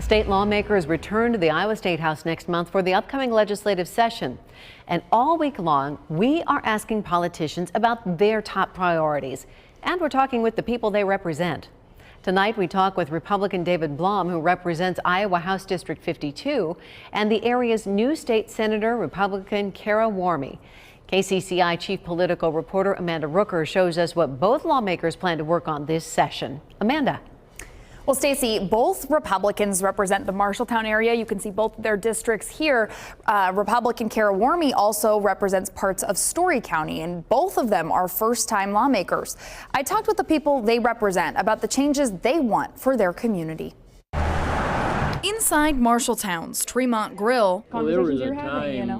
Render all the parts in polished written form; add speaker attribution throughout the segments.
Speaker 1: State lawmakers return to the Iowa State House next month for the upcoming legislative session. And all week long, we are asking politicians about their top priorities. And we're talking with the people they represent. Tonight, we talk with Republican David Blum, who represents Iowa House District 52, and the area's new state senator, Republican Kara Warmy. KCCI chief political reporter Amanda Rooker shows us what both lawmakers plan to work on this session. Amanda.
Speaker 2: Well, Stacey, both Republicans represent the Marshalltown area. You can see both their districts here. Republican Kara Warmy also represents parts of Story County, and both of them are first-time lawmakers. I talked with the people they represent about the changes they want for their community. Inside Marshalltown's Tremont Grill,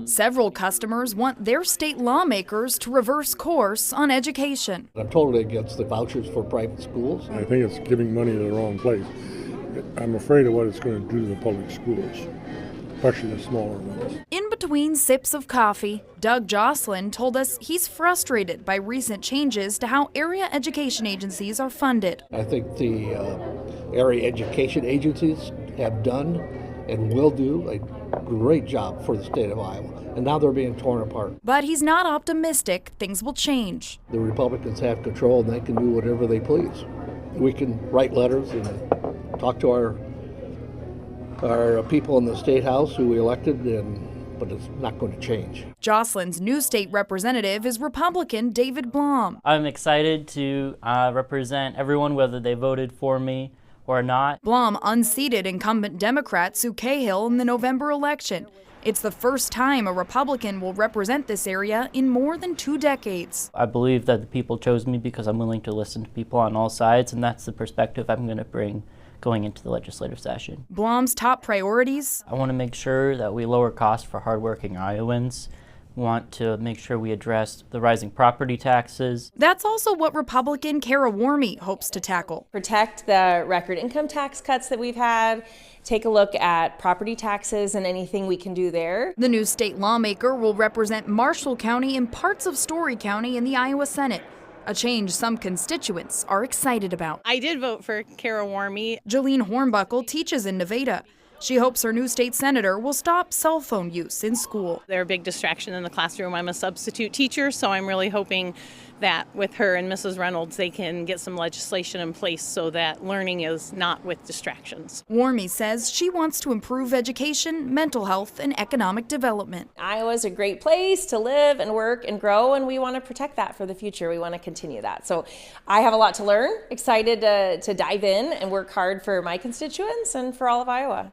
Speaker 2: several customers want their state lawmakers to reverse course on education.
Speaker 3: I'm totally against the vouchers for private schools.
Speaker 4: I think it's giving money to the wrong place. I'm afraid of what it's going to do to the public schools, especially the smaller ones.
Speaker 2: In between sips of coffee, Doug Jocelyn told us he's frustrated by recent changes to how area education agencies are funded.
Speaker 3: I think the area education agencies have done and will do a great job for the state of Iowa, and now they're being torn apart.
Speaker 2: But he's not optimistic things will change.
Speaker 3: The Republicans have control and they can do whatever they please. We can write letters and talk to our people in the state house who we elected, but it's not going to change.
Speaker 2: Jocelyn's new state representative is Republican David Blum.
Speaker 5: I'm excited to represent everyone, whether they voted for me or not.
Speaker 2: Blum unseated incumbent Democrat Sue Cahill in the November election. It's the first time a Republican will represent this area in more than 2 decades.
Speaker 5: I believe that the people chose me because I'm willing to listen to people on all sides, and that's the perspective I'm going to bring going into the legislative session.
Speaker 2: Blum's top priorities?
Speaker 5: I want to make sure that we lower costs for hardworking Iowans. We want to make sure we address the rising property taxes.
Speaker 2: That's also what Republican Kara Warmy hopes to tackle.
Speaker 6: Protect the record income tax cuts that we've had, take a look at property taxes and anything we can do there.
Speaker 2: The new state lawmaker will represent Marshall County and parts of Story County in the Iowa Senate, a change some constituents are excited about.
Speaker 7: I did vote for Kara Warmy.
Speaker 2: Jolene Hornbuckle teaches in Nevada. She hopes her new state senator will stop cell phone use in school.
Speaker 7: They're a big distraction in the classroom. I'm a substitute teacher, so I'm really hoping that with her and Mrs. Reynolds, they can get some legislation in place so that learning is not with distractions.
Speaker 2: Warmy says she wants to improve education, mental health, and economic development.
Speaker 6: Iowa's a great place to live and work and grow, and we want to protect that for the future. We want to continue that. So I have a lot to learn, excited to dive in and work hard for my constituents and for all of Iowa.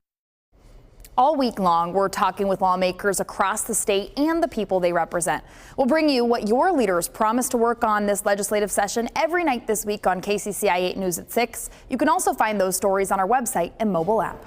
Speaker 2: All week long, we're talking with lawmakers across the state and the people they represent. We'll bring you what your leaders promise to work on this legislative session every night this week on KCCI 8 News at 6. You can also find those stories on our website and mobile app.